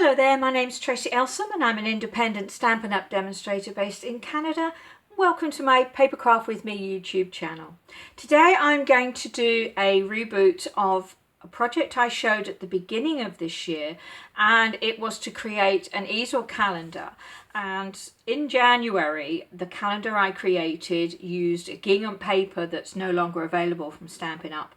Hello there, my name's Tracy Elsom and I'm an independent Stampin' Up! Demonstrator based in Canada. Welcome to my Papercraft with Me YouTube channel. Today I'm going to do a reboot of a project I showed at the beginning of this year, and it was to create an easel calendar. And in January, the calendar I created used a gingham paper that's no longer available from Stampin' Up!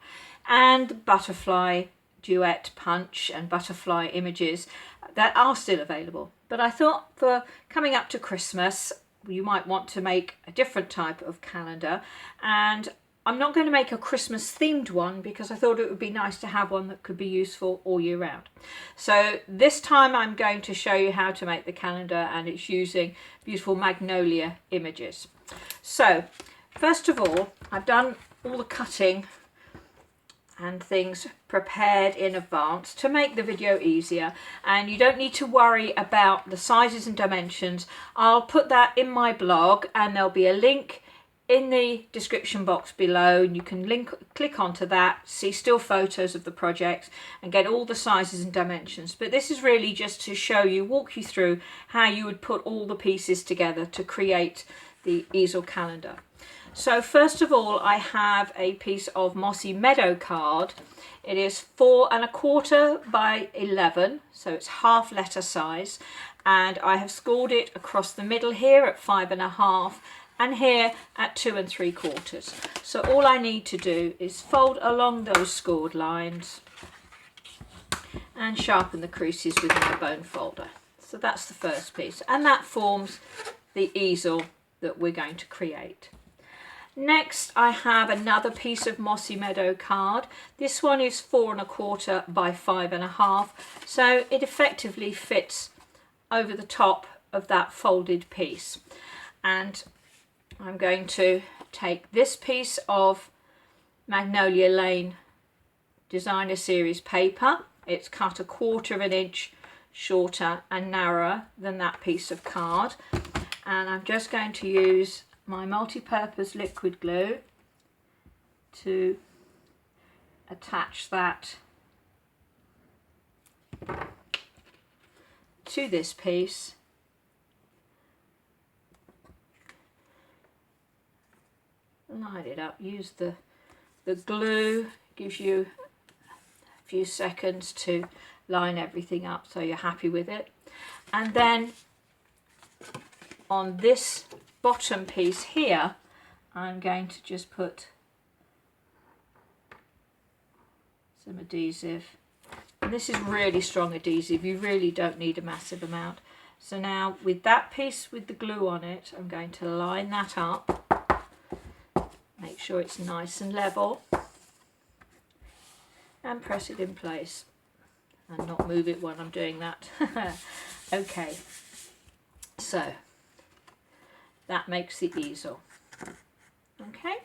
And butterfly duet punch and butterfly images that are still available. But I thought for coming up to Christmas, you might want to make a different type of calendar, and I'm not going to make a Christmas themed one because I thought it would be nice to have one that could be useful all year round. So this time I'm going to show you how to make the calendar, and it's using beautiful Magnolia images. So first of all, I've done all the cutting and things prepared in advance to make the video easier, and you don't need to worry about the sizes and dimensions. I'll put that in my blog, and there'll be a link in the description box below, and you can click onto that, see still photos of the project and get all the sizes and dimensions. But this is really just to walk you through how you would put all the pieces together to create the easel calendar. So first of all, I have a piece of Mossy Meadow card. It is 4 1/4 by 11, so it's half letter size, and I have scored it across the middle here at 5 1/2 and here at 2 3/4. So all I need to do is fold along those scored lines and sharpen the creases with my bone folder. So that's the first piece, and that forms the easel that we're going to create. Next, I have another piece of Mossy Meadow card. This one is 4 1/4 by 5 1/2, so it effectively fits over the top of that folded piece. And I'm going to take this piece of Magnolia Lane Designer Series paper. It's cut 1/4 inch shorter and narrower than that piece of card, and I'm just going to use my multi-purpose liquid glue to attach that to this piece. Line it up, use the glue, gives you a few seconds to line everything up so you're happy with it. And then on this bottom piece here, I'm going to just put some adhesive, and this is really strong adhesive, you really don't need a massive amount. So now with that piece with the glue on it, I'm going to line that up, make sure it's nice and level, and press it in place and not move it when I'm doing that. Okay, so that makes the easel. Okay,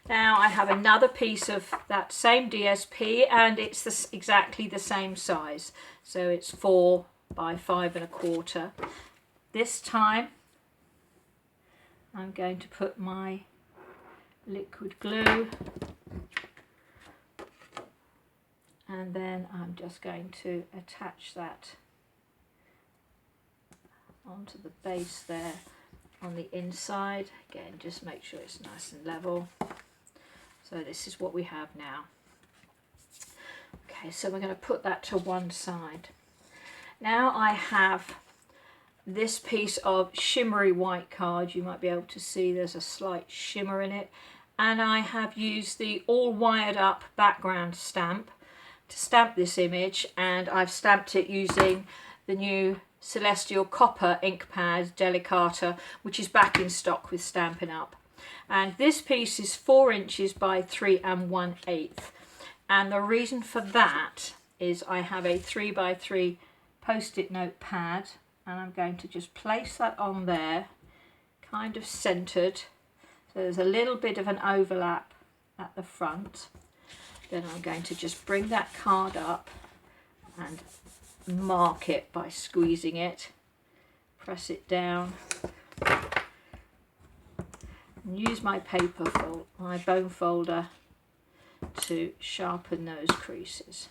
now I have another piece of that same DSP, and it's exactly the same size, so it's 4 by 5 1/4. This time I'm going to put my liquid glue, and then I'm just going to attach that onto the base there on the inside. Again, just make sure it's nice and level. So this is what we have now. Okay, so we're going to put that to one side. Now I have this piece of shimmery white card. You might be able to see there's a slight shimmer in it, and I have used the all wired up background stamp to stamp this image, and I've stamped it using the new Celestial Copper ink pad Delicata, which is back in stock with Stampin' Up. And this piece is 4 inches by 3 1/8, and the reason for that is I have a 3 by 3 post-it note pad, and I'm going to just place that on there, kind of centered, so there's a little bit of an overlap at the front. Then I'm going to just bring that card up and mark it by squeezing it, press it down, and use my my bone folder to sharpen those creases.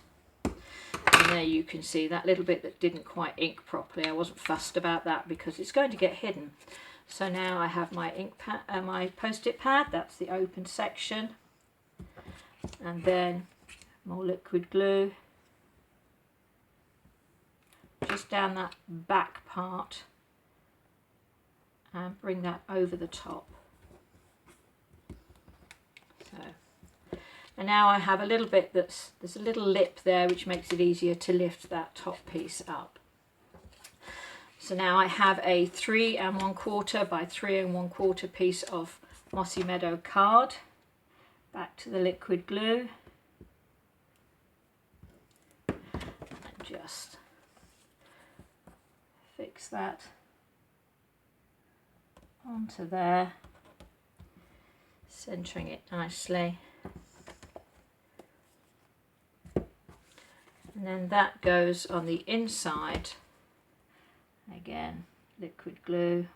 And there you can see that little bit that didn't quite ink properly. I wasn't fussed about that because it's going to get hidden. So now I have my ink pad, my post-it pad. That's the open section, and then more liquid glue just down that back part and bring that over the top. So, and now I have a little bit there's a little lip there which makes it easier to lift that top piece up. So now I have a 3 1/4 by 3 1/4 piece of Mossy Meadow card. Back to the liquid glue. And just fix that onto there, centering it nicely. And then that goes on the inside. Again, liquid glue.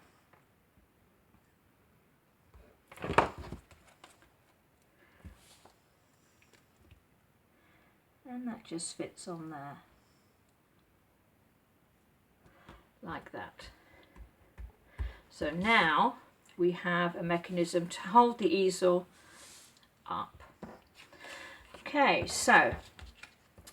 And that just fits on there. Like that. So now we have a mechanism to hold the easel up. Okay, so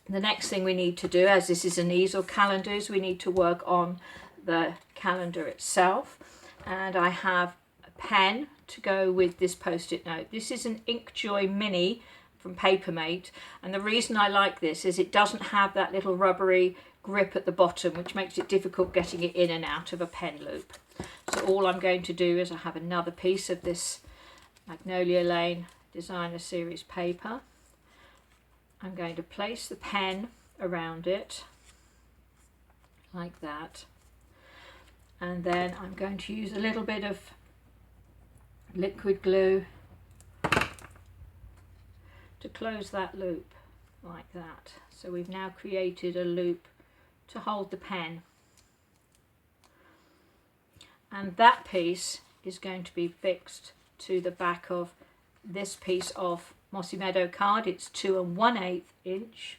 the next thing we need to do, as this is an easel calendar, is we need to work on the calendar itself. And I have a pen to go with this post-it note. This is an Inkjoy Mini from Papermate, and the reason I like this is it doesn't have that little rubbery grip at the bottom which makes it difficult getting it in and out of a pen loop. So all I'm going to do is I have another piece of this Magnolia Lane Designer Series paper. I'm going to place the pen around it like that, and then I'm going to use a little bit of liquid glue to close that loop like that. So we've now created a loop to hold the pen, and that piece is going to be fixed to the back of this piece of Mossy Meadow card. It's 2 1/8 inch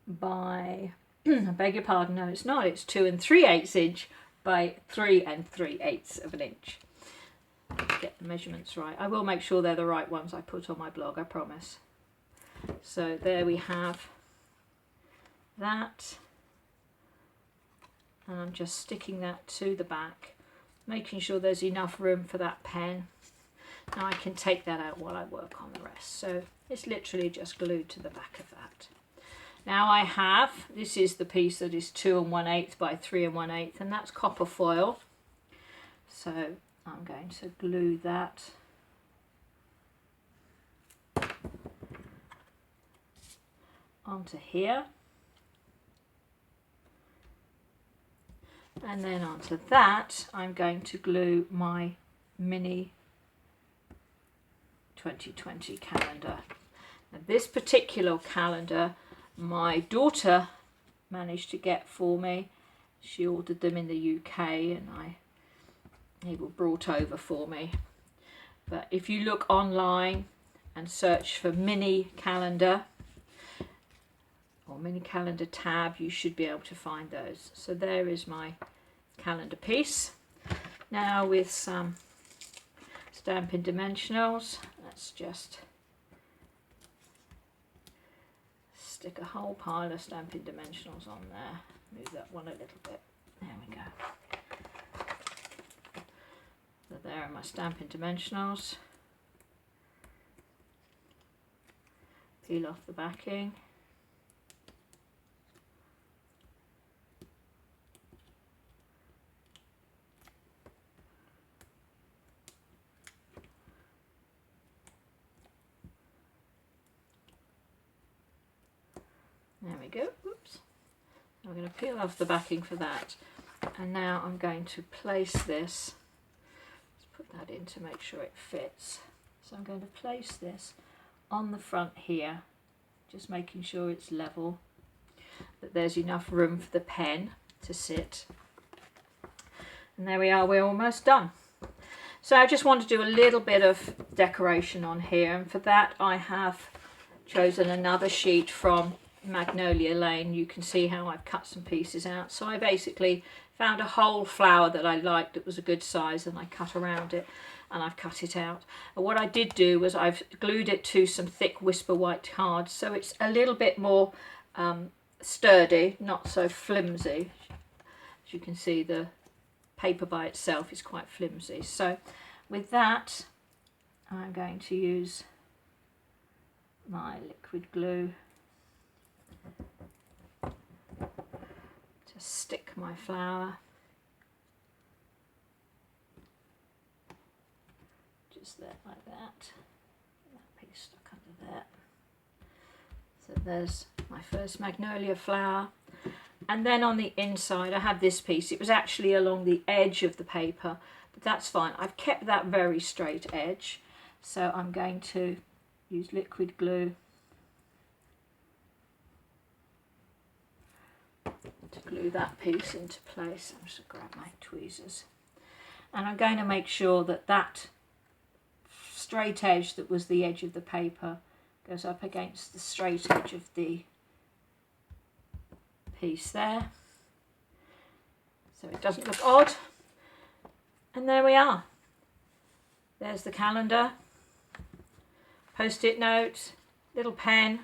by I beg your pardon, no it's not, it's 2 3/8 inch by 3 3/8 of an inch. Get the measurements right. I will make sure they're the right ones I put on my blog, I promise. So there we have that, and I'm just sticking that to the back, making sure there's enough room for that pen. Now I can take that out while I work on the rest. So it's literally just glued to the back of that. Now I have, this is the piece that is 2 1/8 by 3 1/8, and that's copper foil. So I'm going to glue that onto here, and then onto that I'm going to glue my mini 2020 calendar. Now this particular calendar my daughter managed to get for me. She ordered them in the UK and they were brought over for me. But if you look online and search for mini calendar or mini calendar tab, you should be able to find those. So there is my calendar piece. Now with some Stampin' Dimensionals, let's just stick a whole pile of Stampin' Dimensionals on there. Move that one a little bit. There we go. So there are my Stampin' Dimensionals. Peel off the backing. There we go. Oops. I'm going to peel off the backing for that, and now I'm going to place this. Let's put that in to make sure it fits. So I'm going to place this on the front here, just making sure it's level, that there's enough room for the pen to sit. And there we are, we're almost done. So I just want to do a little bit of decoration on here, and for that I have chosen another sheet from Magnolia Lane. You can see how I've cut some pieces out. So I basically found a whole flower that I liked that was a good size, and I cut around it and I've cut it out. And what I did do was I've glued it to some thick Whisper White cards, so it's a little bit more sturdy, not so flimsy. As you can see, the paper by itself is quite flimsy. So with that, I'm going to use my liquid glue to stick my flower. Just there, like that. That piece stuck under there. So there's my first Magnolia flower. And then on the inside I have this piece. It was actually along the edge of the paper, but that's fine. I've kept that very straight edge. So I'm going to use liquid glue to glue that piece into place. I'm just going to grab my tweezers. And I'm going to make sure that that straight edge that was the edge of the paper goes up against the straight edge of the piece there, so it doesn't look odd. And there we are. There's the calendar, post-it notes, little pen.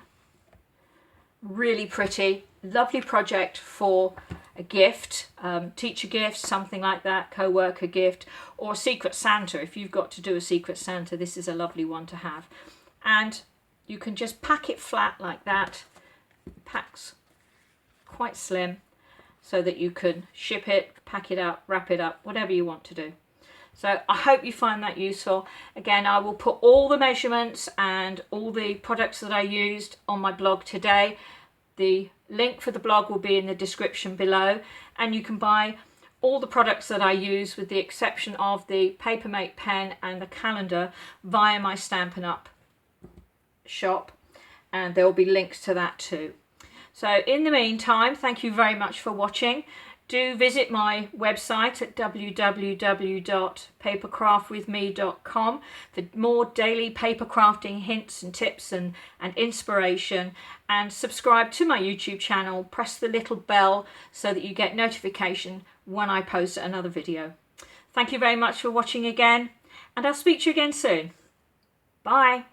Really pretty, lovely project for a gift, teacher gift, something like that, co-worker gift, or Secret Santa. If you've got to do a Secret Santa, this is a lovely one to have. And you can just pack it flat like that. Packs quite slim, so that you can ship it, pack it up, wrap it up, whatever you want to do. So I hope you find that useful. Again, I will put all the measurements and all the products that I used on my blog today. The link for the blog will be in the description below, and you can buy all the products that I use, with the exception of the Papermate pen and the calendar, via my Stampin' Up shop, and there will be links to that too. So in the meantime, thank you very much for watching. Do visit my website at www.papercraftwithme.com for more daily paper crafting hints and tips and inspiration. And subscribe to my YouTube channel. Press the little bell so that you get notification when I post another video. Thank you very much for watching again, and I'll speak to you again soon. Bye.